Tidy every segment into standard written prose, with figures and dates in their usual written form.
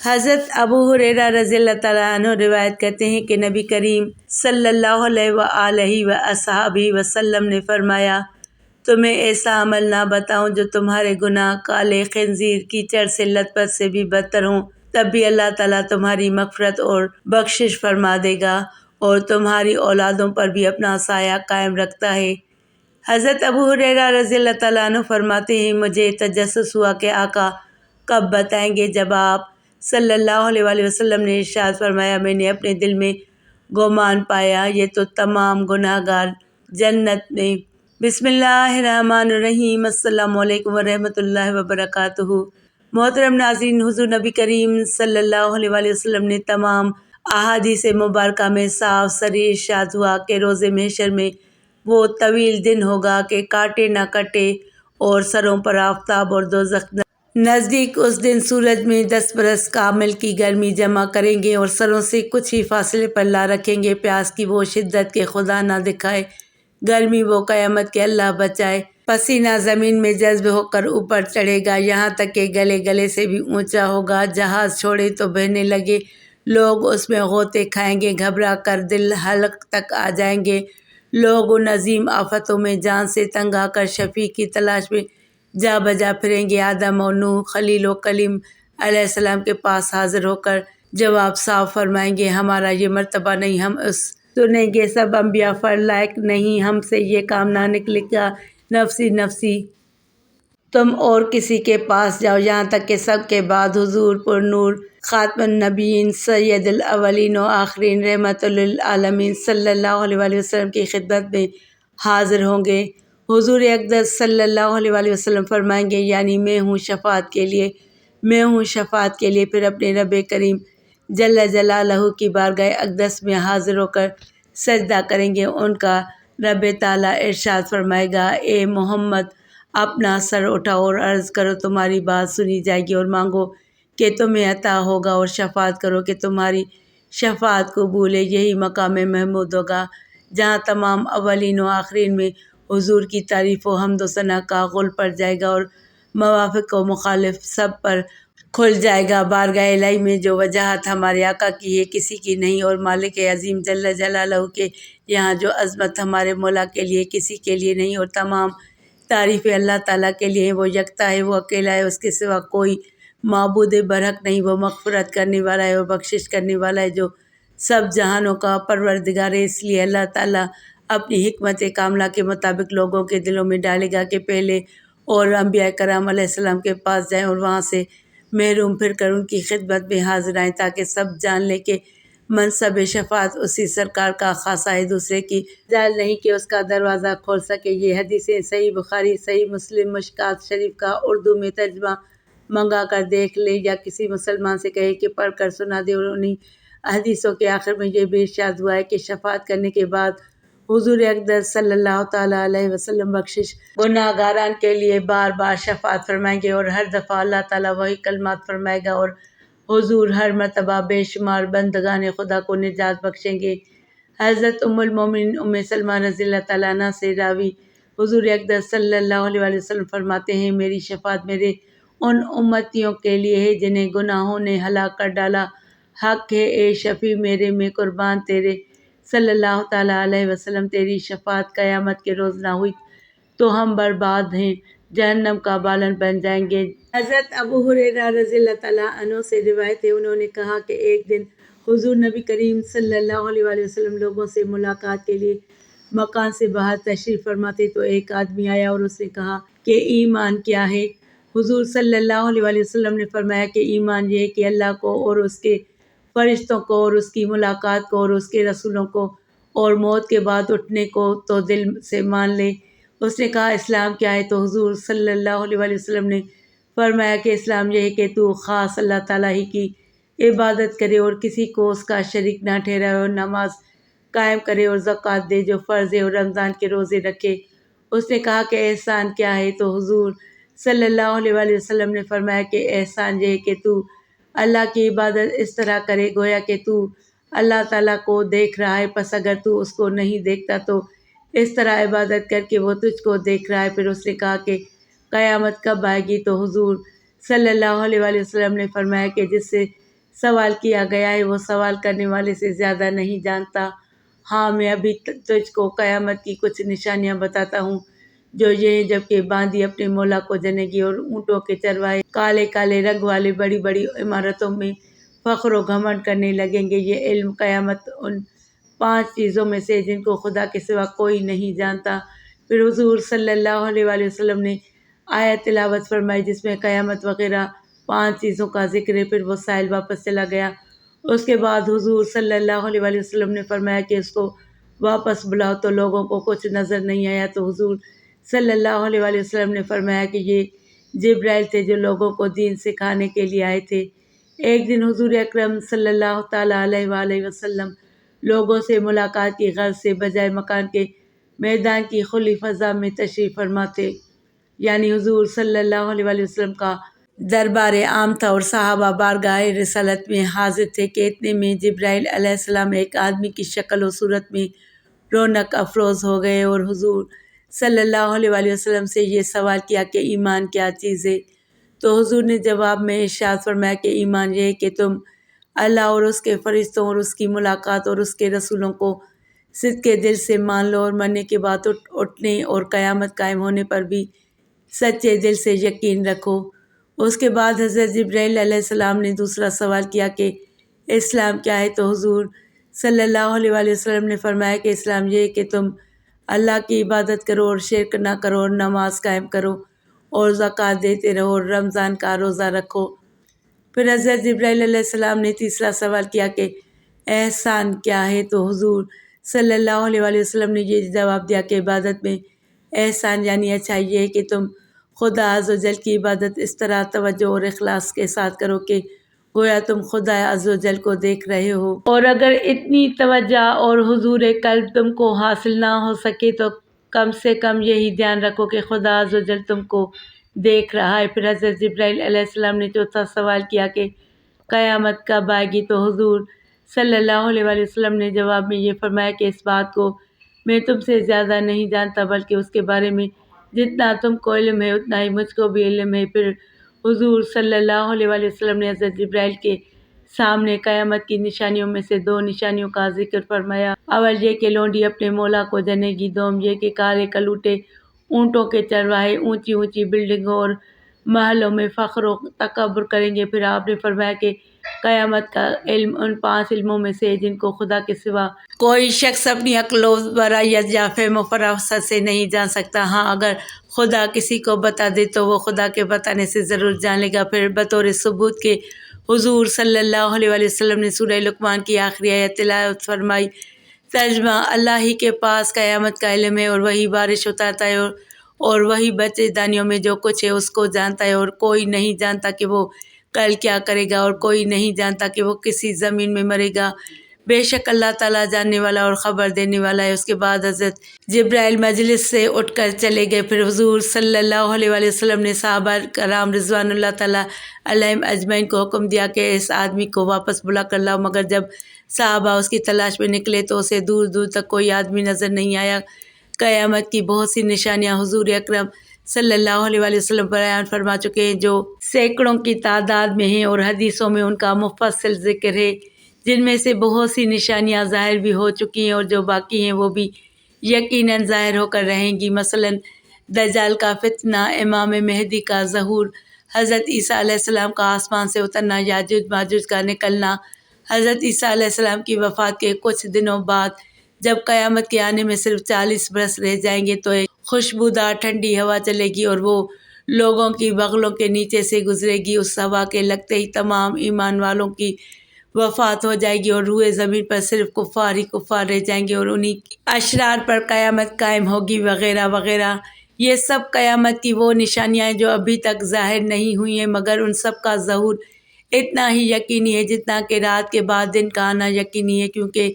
حضرت ابو ہریرہ رضی اللہ تعالیٰ عنہ روایت کرتے ہیں کہ نبی کریم صلی اللہ علیہ وآلہ وصحبہ وسلم نے فرمایا، تمہیں ایسا عمل نہ بتاؤں جو تمہارے گناہ کالے خنزیر کیچڑ سے لت پت سے بھی بدتر ہوں، تب بھی اللہ تعالیٰ تمہاری مغفرت اور بخشش فرما دے گا اور تمہاری اولادوں پر بھی اپنا سایہ قائم رکھتا ہے۔ حضرت ابو ہریرہ رضی اللہ تعالیٰ عنہ فرماتے ہیں، مجھے تجسس ہوا کہ آقا کب بتائیں گے، جب آپ صلی اللہ علیہ وآلہ وسلم نے ارشاد فرمایا، میں نے اپنے دل میں گمان پایا یہ تو تمام گناہ گار جنت میں۔ بسم اللہ الرحمن الرحیم۔ السلام علیکم ورحمۃ اللہ وبرکاتہ۔ محترم ناظرین، حضور نبی کریم صلی اللہ علیہ وآلہ وسلم نے تمام احادیث مبارکہ میں صاف صریح ارشاد ہوا کہ روز محشر میں وہ طویل دن ہوگا کہ کانٹے نہ کٹے اور سروں پر آفتاب اور دوزخ نزدیک اس دن سورج میں 10 برس کامل کی گرمی جمع کریں گے اور سروں سے کچھ ہی فاصلے پر لا رکھیں گے۔ پیاس کی وہ شدت کہ خدا نہ دکھائے، گرمی وہ قیامت کے اللہ بچائے۔ پسینہ زمین میں جذب ہو کر اوپر چڑھے گا، یہاں تک کہ گلے سے بھی اونچا ہوگا۔ جہاز چھوڑے تو بہنے لگے، لوگ اس میں غوطے کھائیں گے، گھبرا کر دل حلق تک آ جائیں گے۔ لوگ ان عظیم آفتوں میں جان سے تنگ آ کر شفیع کی تلاش میں جا بجا پھریں گے۔ آدم و نوح خلیل و کلیم علیہ السلام کے پاس حاضر ہو کر جواب صاف فرمائیں گے، ہمارا یہ مرتبہ نہیں، ہم اس سنیں گے سب انبیاء لائق نہیں، ہم سے یہ کام نہ نکلے گا، نفسی نفسی، تم اور کسی کے پاس جاؤ، یہاں تک کہ سب کے بعد حضور پر نور خاتم النبیین سید الاولین و آخرین رحمت للعالمین صلی اللہ علیہ وآلہ وسلم کی خدمت میں حاضر ہوں گے۔ حضور اقدس صلی اللہ علیہ وآلہ وسلم فرمائیں گے، یعنی میں ہوں شفاعت کے لیے، میں ہوں شفاعت کے لیے۔ پھر اپنے رب کریم جل جلالہ کی بارگاہ اقدس میں حاضر ہو کر سجدہ کریں گے۔ ان کا رب تعالیٰ ارشاد فرمائے گا، اے محمد اپنا سر اٹھاؤ اور عرض کرو تمہاری بات سنی جائے گی، اور مانگو کہ تمہیں عطا ہوگا، اور شفاعت کرو کہ تمہاری شفاعت قبول ہے۔ یہی مقام محمود ہوگا جہاں تمام اولین و آخرین میں حضور کی تعریف و حمد و ثنا کا غل پڑ جائے گا اور موافق و مخالف سب پر کھل جائے گا۔ بارگاہ الہی میں جو وجاہت ہمارے آقا کی ہے، کسی کی نہیں، اور مالک عظیم جل جلالہ کے یہاں جو عظمت ہمارے مولا کے لیے کسی کے لیے نہیں، اور تمام تعریفیں اللہ تعالیٰ کے لیے ہیں۔ وہ یکتا ہے، وہ اکیلا ہے، اس کے سوا کوئی معبود برحق نہیں۔ وہ مغفرت کرنے والا ہے اور بخشش کرنے والا ہے، جو سب جہانوں کا پروردگار ہے۔ اس لیے اللہ تعالیٰ اپنی حکمت کاملہ کے مطابق لوگوں کے دلوں میں ڈالے گا کہ پہلے اور انبیاء کرام علیہ السلام کے پاس جائیں اور وہاں سے محروم پھر کر ان کی خدمت میں حاضر آئیں، تاکہ سب جان لیں کہ منصب شفاعت اسی سرکار کا خاصہ ہے، دوسرے کی مجال نہیں کہ اس کا دروازہ کھول سکے۔ یہ حدیثیں صحیح بخاری، صحیح مسلم، مشکوٰۃ شریف کا اردو میں ترجمہ منگا کر دیکھ لے، یا کسی مسلمان سے کہے کہ پڑھ کر سنا دے۔ اور انہی حدیثوں کے آخر میں یہ بھی ارشاد ہوا ہے کہ شفاعت کرنے کے بعد حضور اقدس صلی اللہ تعالیٰ علیہ وسلم بخشش گناہ گاران کے لیے بار بار شفاعت فرمائیں گے، اور ہر دفعہ اللہ تعالیٰ وہی کلمات فرمائے گا، اور حضور ہر مرتبہ بے شمار بندگان خدا کو نجات بخشیں گے۔ حضرت ام المومنین ام سلمہ رضی اللہ تعالیٰ عنہ سے راوی حضور اقدس صلی اللہ علیہ وآلہ وسلم فرماتے ہیں، میری شفاعت میرے ان امتیوں کے لیے ہے جنہیں گناہوں نے ہلاک کر ڈالا۔ حق ہے اے شفیع میرے میں قربان تیرے صلی اللہ تعالیٰ علیہ وسلم، تیری شفاعت قیامت کے روز نہ ہوئی تو ہم برباد ہیں، جہنم کا بالن بن جائیں گے۔ حضرت ابو ہریرہ رضی اللہ تعالیٰ عنہ سے روایت ہے، انہوں نے کہا کہ ایک دن حضور نبی کریم صلی اللہ علیہ وآلہ وسلم لوگوں سے ملاقات کے لیے مکان سے باہر تشریف فرما تھے، تو ایک آدمی آیا اور اس نے کہا کہ ایمان کیا ہے؟ حضور صلی اللہ علیہ وآلہ وسلم نے فرمایا کہ ایمان یہ ہے کہ اللہ کو اور اس کے فرشتوں کو اور اس کی ملاقات کو اور اس کے رسولوں کو اور موت کے بعد اٹھنے کو تو دل سے مان لے۔ اس نے کہا اسلام کیا ہے؟ تو حضور صلی اللہ علیہ وآلہ وسلم نے فرمایا کہ اسلام یہ ہے کہ تو خاص اللہ تعالیٰ ہی کی عبادت کرے اور کسی کو اس کا شریک نہ ٹھہرائے، اور نماز قائم کرے اور زکوٰۃ دے جو فرض ہے، اور رمضان کے روزے رکھے۔ اس نے کہا کہ احسان کیا ہے؟ تو حضور صلی اللہ علیہ وآلہ وسلم نے فرمایا کہ احسان یہ ہے کہ تو اللہ کی عبادت اس طرح کرے گویا کہ تو اللہ تعالیٰ کو دیکھ رہا ہے، پس اگر تو اس کو نہیں دیکھتا تو اس طرح عبادت کر کہ وہ تجھ کو دیکھ رہا ہے۔ پھر اس نے کہا کہ قیامت کب آئے گی؟ تو حضور صلی اللہ علیہ وآلہ وسلم نے فرمایا کہ جس سے سوال کیا گیا ہے وہ سوال کرنے والے سے زیادہ نہیں جانتا۔ ہاں میں ابھی تجھ کو قیامت کی کچھ نشانیاں بتاتا ہوں جو یہ ہیں، جبکہ باندی اپنے مولا کو جنے گی اور اونٹوں کے چرواہے کالے کالے رنگ والے بڑی بڑی عمارتوں میں فخر و گھمنڈ کرنے لگیں گے۔ یہ علم قیامت ان 5 چیزوں میں سے جن کو خدا کے سوا کوئی نہیں جانتا۔ پھر حضور صلی اللہ علیہ وآلہ وسلم نے آیت تلاوت فرمائی جس میں قیامت وغیرہ 5 چیزوں کا ذکر ہے۔ پھر وہ سائل واپس چلا گیا۔ اس کے بعد حضور صلی اللہ علیہ وآلہ وسلم نے فرمایا کہ اس کو واپس بلاؤ، تو لوگوں کو کچھ نظر نہیں آیا، تو حضور صلی اللہ علیہ وآلہ وسلم نے فرمایا کہ یہ جبرائیل تھے جو لوگوں کو دین سکھانے کے لیے آئے تھے۔ ایک دن حضور اکرم صلی اللہ تعالیٰ علیہ وآلہ وسلم لوگوں سے ملاقات کی غرض سے بجائے مکان کے میدان کی کھلی فضا میں تشریف فرما تھے، یعنی حضور صلی اللہ علیہ وآلہ وسلم کا دربار عام تھا اور صحابہ بارگاہ رسالت میں حاضر تھے کہ اتنے میں جبرائیل علیہ السلام ایک آدمی کی شکل و صورت میں رونق افروز ہو گئے اور حضور صلی اللہ علیہ وآلہ وسلم سے یہ سوال کیا کہ ایمان کیا چیز ہے؟ تو حضور نے جواب میں ارشاد فرمایا کہ ایمان یہ ہے کہ تم اللہ اور اس کے فرشتوں اور اس کی ملاقات اور اس کے رسولوں کو صدق کے دل سے مان لو اور مرنے کے بعد اٹھنے اور قیامت قائم ہونے پر بھی سچے دل سے یقین رکھو۔ اس کے بعد حضرت جبرائیل علیہ السلام نے دوسرا سوال کیا کہ اسلام کیا ہے؟ تو حضور صلی اللہ علیہ وآلہ وسلم نے فرمایا کہ اسلام یہ ہے کہ تم اللہ کی عبادت کرو اور شرک نہ کرو اور نماز قائم کرو اور زکوٰۃ دیتے رہو اور رمضان کا روزہ رکھو۔ پھر حضرت جبرائیل علیہ السلام نے تیسرا سوال کیا کہ احسان کیا ہے؟ تو حضور صلی اللہ علیہ وآلہ وسلم نے یہ جواب دیا کہ عبادت میں احسان یعنی اچھائی یہ ہے کہ تم خدا عز و جل کی عبادت اس طرح توجہ اور اخلاص کے ساتھ کرو کہ گویا تم خدا عز و جل کو دیکھ رہے ہو، اور اگر اتنی توجہ اور حضور قلب تم کو حاصل نہ ہو سکے تو کم سے کم یہی دھیان رکھو کہ خدا عز و جل تم کو دیکھ رہا ہے۔ پھر حضرت جبرائیل علیہ السلام نے چوتھا سوال کیا کہ قیامت کب آئے گی؟ تو حضور صلی اللہ علیہ وآلہ وسلم نے جواب میں یہ فرمایا کہ اس بات کو میں تم سے زیادہ نہیں جانتا، بلکہ اس کے بارے میں جتنا تم کو علم ہے اتنا ہی مجھ کو بھی علم ہے۔ پھر حضور صلی اللہ علیہ وآلہ وسلم نے حضرت جبرائیل کے سامنے قیامت کی نشانیوں میں سے 2 نشانیوں کا ذکر فرمایا۔ اول یہ کہ لونڈی اپنے مولا کو جنے گی، دوم یہ کہ کالے کلوٹے اونٹوں کے چرواہے اونچی اونچی بلڈنگوں اور محلوں میں فخر و تکبر کریں گے۔ پھر آپ نے فرمایا کہ قیامت کا علم ان 5 علموں میں سے ہے جن کو خدا کے سوا کوئی شخص اپنی عقل و برائیت یا فہم و فراست سے نہیں جان سکتا۔ ہاں اگر خدا کسی کو بتا دے تو وہ خدا کے بتانے سے ضرور جان لے گا۔ پھر بطور ثبوت کے حضور صلی اللہ علیہ وآلہ وسلم نے سورہ لقمان کی آخری آیت تلاوت فرمائی۔ ترجمہ: اللہ ہی کے پاس قیامت کا علم ہے اور وہی بارش اتارتا ہے اور وہی بچے دانیوں میں جو کچھ ہے اس کو جانتا ہے، اور کوئی نہیں جانتا کہ وہ کل کیا کرے گا اور کوئی نہیں جانتا کہ وہ کسی زمین میں مرے گا۔ بے شک اللہ تعالیٰ جاننے والا اور خبر دینے والا ہے۔ اس کے بعد حضرت جبرائیل مجلس سے اٹھ کر چلے گئے۔ پھر حضور صلی اللہ علیہ وآلہ وسلم نے صحابہ کرام رضوان اللہ تعالیٰ علیہم اجمعین کو حکم دیا کہ اس آدمی کو واپس بلا کر لاؤ، مگر جب صحابہ اس کی تلاش میں نکلے تو اسے دور دور تک کوئی آدمی نظر نہیں آیا۔ قیامت کی بہت سی نشانیاں حضور اکرم صلی اللہ علیہ وآلہ وسلم بیان فرما چکے ہیں جو سینکڑوں کی تعداد میں ہیں، اور حدیثوں میں ان کا مفصل ذکر ہے، جن میں سے بہت سی نشانیاں ظاہر بھی ہو چکی ہیں اور جو باقی ہیں وہ بھی یقیناً ظاہر ہو کر رہیں گی۔ مثلاً دجال کا فتنہ، امام مہدی کا ظہور، حضرت عیسیٰ علیہ السلام کا آسمان سے اترنا، یاجوج ماجوج کا نکلنا، حضرت عیسیٰ علیہ السلام کی وفات کے کچھ دنوں بعد جب قیامت کے آنے میں صرف 40 برس رہ جائیں گے تو ایک خوشبودار ٹھنڈی ہوا چلے گی اور وہ لوگوں کی بغلوں کے نیچے سے گزرے گی۔ اس ہوا کے لگتے ہی تمام ایمان والوں کی وفات ہو جائے گی اور روئے زمین پر صرف کفار ہی کفار رہ جائیں گے اور انہی اشرار پر قیامت قائم ہوگی وغیرہ وغیرہ۔ یہ سب قیامت کی وہ نشانیاں ہیں جو ابھی تک ظاہر نہیں ہوئی ہیں، مگر ان سب کا ظہور اتنا ہی یقینی ہے جتنا کہ رات کے بعد دن کا آنا یقینی ہے، کیونکہ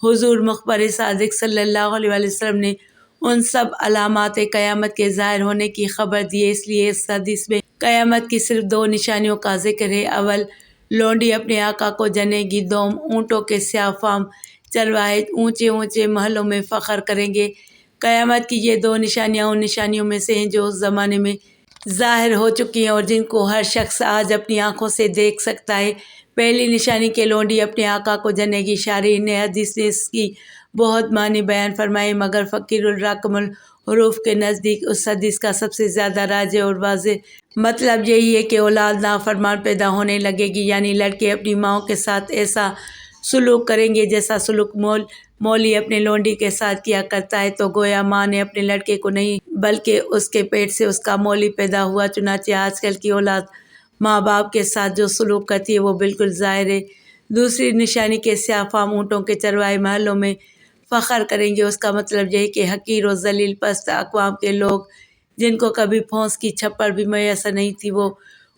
حضور مخبر صادق صلی اللہ علیہ وآلہ وسلم نے ان سب علامات قیامت کے ظاہر ہونے کی خبر دی ہے۔ اس لیے اس حدیث میں قیامت کی صرف 2 نشانیوں کا ذکر ہے۔ اول لونڈی اپنے آقا کو جنے گی، دوم اونٹوں کے سیاہ فام چرواہے اونچے اونچے محلوں میں فخر کریں گے۔ قیامت کی یہ 2 نشانیاں ان نشانیوں میں سے ہیں جو اس زمانے میں ظاہر ہو چکی ہیں اور جن کو ہر شخص آج اپنی آنکھوں سے دیکھ سکتا ہے۔ پہلی نشانی کہ لونڈی اپنے آقا کو جنے گی۔ شارح نے حدیث نے اس کی بہت معنی بیان فرمائے، مگر فقیر الرقم الحروف کے نزدیک اس حدیث کا سب سے زیادہ راجح اور واضح مطلب یہی ہے کہ اولاد نافرمان پیدا ہونے لگے گی، یعنی لڑکے اپنی ماؤں کے ساتھ ایسا سلوک کریں گے جیسا سلوک مولی اپنے لونڈی کے ساتھ کیا کرتا ہے، تو گویا ماں نے اپنے لڑکے کو نہیں بلکہ اس کے پیٹ سے اس کا مولی پیدا ہوا۔ چنانچہ آج کل کی اولاد ماں باپ کے ساتھ جو سلوک کرتی ہے وہ بالکل ظاہر ہے۔ دوسری نشانی کہ سیاہ فام اونٹوں کے چرواہے محلوں میں فخر کریں گے، اس کا مطلب یہ ہے کہ حقیر و ذلیل پست اقوام کے لوگ جن کو کبھی پھونس کی چھپڑ بھی میسر نہیں تھی، وہ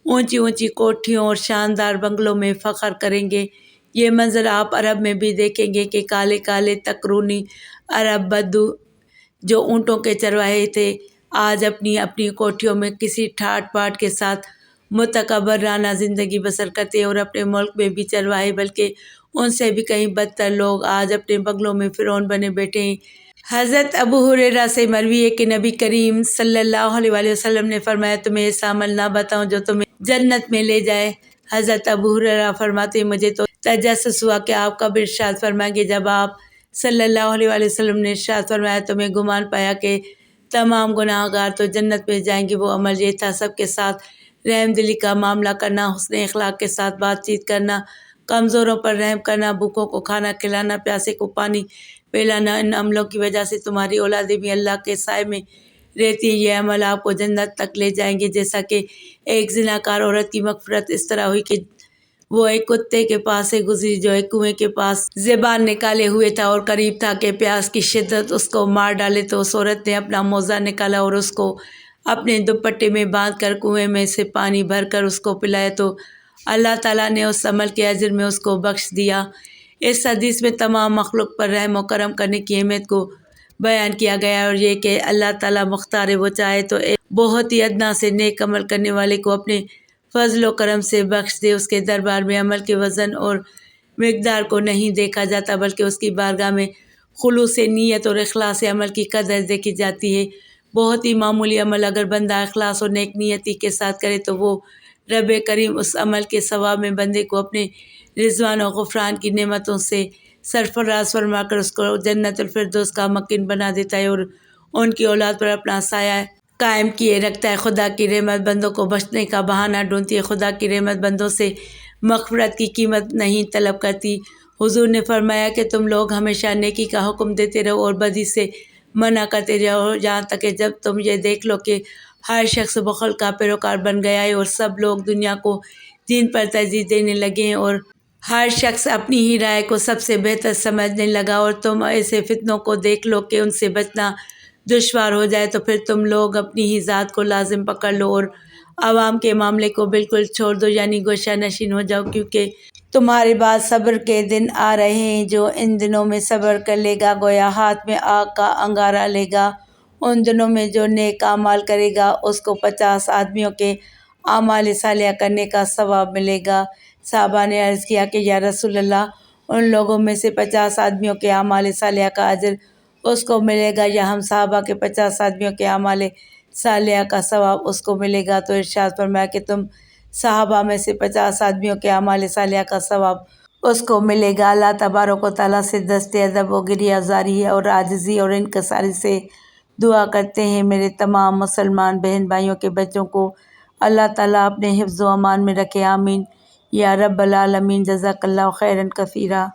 اونچی اونچی کوٹھیوں اور شاندار بنگلوں میں فخر کریں گے۔ یہ منظر آپ عرب میں بھی دیکھیں گے کہ کالے کالے تکرونی عرب بدو جو اونٹوں کے چرواہے تھے، آج اپنی اپنی کوٹھیوں میں کسی ٹھاٹ باٹ کے ساتھ متکبرانہ زندگی بسر کرتے ہیں، اور اپنے ملک میں بھی چرواہے بلکہ ان سے بھی کہیں بدتر لوگ آج اپنے بنگلوں میں فرعون بنے بیٹھے ہیں۔ حضرت ابو ہریرہ سے مروی ہے کہ نبی کریم صلی اللہ علیہ وآلہ وسلم نے فرمایا، تمہیں ایسا عمل نہ بتاؤں جو تمہیں جنت میں لے جائے۔ حضرت ابو ہریرہ فرماتے ہیں، مجھے تو تجسس ہوا کہ آپ کب ارشاد فرمائیں گے۔ جب آپ صلی اللہ علیہ وآلہ وسلم نے ارشاد فرمایا تو میں گمان پایا کہ تمام گناہ گار تو جنت میں جائیں گے۔ وہ عمل یہ تھا سب کے ساتھ رحم دلی کا معاملہ کرنا، حسن اخلاق کے ساتھ بات چیت کرنا، کمزوروں پر رحم کرنا، بھوکوں کو کھانا کھلانا، پیاسے کو پانی پلانا۔ ان عملوں کی وجہ سے تمہاری اولادیں بھی اللہ کے سائے میں رہتی ہیں۔ یہ عمل آپ کو جنت تک لے جائیں گے۔ جیسا کہ ایک زناکار عورت کی مغفرت اس طرح ہوئی کہ وہ ایک کتے کے پاس سے گزری جو ایک کنویں کے پاس زبان نکالے ہوئے تھا اور قریب تھا کہ پیاس کی شدت اس کو مار ڈالے، تو اس عورت نے اپنا موزہ نکالا اور اس کو اپنے دوپٹے میں باندھ کر کنویں میں سے پانی بھر کر اس کو پلایا، تو اللہ تعالیٰ نے اس عمل کے اجر میں اس کو بخش دیا۔ اس حدیث میں تمام مخلوق پر رحم و کرم کرنے کی اہمیت کو بیان کیا گیا ہے، اور یہ کہ اللہ تعالیٰ مختار وہ چاہے تو ایک بہت ہی ادنا سے نیک عمل کرنے والے کو اپنے فضل و کرم سے بخش دے۔ اس کے دربار میں عمل کے وزن اور مقدار کو نہیں دیکھا جاتا، بلکہ اس کی بارگاہ میں خلوص نیت اور اخلاص عمل کی قدر دیکھی جاتی ہے۔ بہت ہی معمولی عمل اگر بندہ اخلاص اور نیک نیتی کے ساتھ کرے تو وہ رب کریم اس عمل کے ثواب میں بندے کو اپنے رضوان و غفران کی نعمتوں سے سرفراز فرما کر اس کو جنت الفردوس کا مکین بنا دیتا ہے، اور ان کی اولاد پر اپنا سایہ قائم کیے رکھتا ہے۔ خدا کی رحمت بندوں کو بخشنے کا بہانہ ڈھونڈتی ہے۔ خدا کی رحمت بندوں سے مغفرت کی قیمت نہیں طلب کرتی۔ حضور نے فرمایا کہ تم لوگ ہمیشہ نیکی کا حکم دیتے رہو اور بدی سے منع کرتے رہو، یہاں تک کہ جب تم یہ دیکھ لو کہ ہر شخص بخل کا پیروکار بن گیا ہے اور سب لوگ دنیا کو دین پر ترجیح دینے لگے ہیں، اور ہر شخص اپنی ہی رائے کو سب سے بہتر سمجھنے لگا، اور تم ایسے فتنوں کو دیکھ لو کہ ان سے بچنا دشوار ہو جائے، تو پھر تم لوگ اپنی ہی ذات کو لازم پکڑ لو اور عوام کے معاملے کو بالکل چھوڑ دو، یعنی گوشہ نشین ہو جاؤ، کیونکہ تمہارے بعد صبر کے دن آ رہے ہیں۔ جو ان دنوں میں صبر کر لے گا گویا ہاتھ میں آگ کا انگارہ لے گا۔ ان دنوں میں جو نیک اعمال کرے گا اس کو 50 آدمیوں کے اعمال صالحہ کرنے کا ثواب ملے گا۔ صحابہ نے عرض کیا کہ یا رسول اللہ، ان لوگوں میں سے 50 آدمیوں کے اعمال صالحہ کا اجر اس کو ملے گا یا ہم صحابہ کے 50 آدمیوں کے اعمال صالحہ کا ثواب اس کو ملے گا؟ تو ارشاد فرمایا کہ تم صحابہ میں سے 50 آدمیوں کے اعمال صالحہ کا ثواب اس کو ملے گا۔ اللہ تبارک و تعالیٰ سے دست ادب و گریہ زاری ہے اور عاجزی اور انکساری سے دعا کرتے ہیں، میرے تمام مسلمان بہن بھائیوں کے بچوں کو اللہ تعالیٰ اپنے حفظ و امان میں رکھے، آمین یا رب العالمین۔ جزاک اللہ خیرا کثیرا۔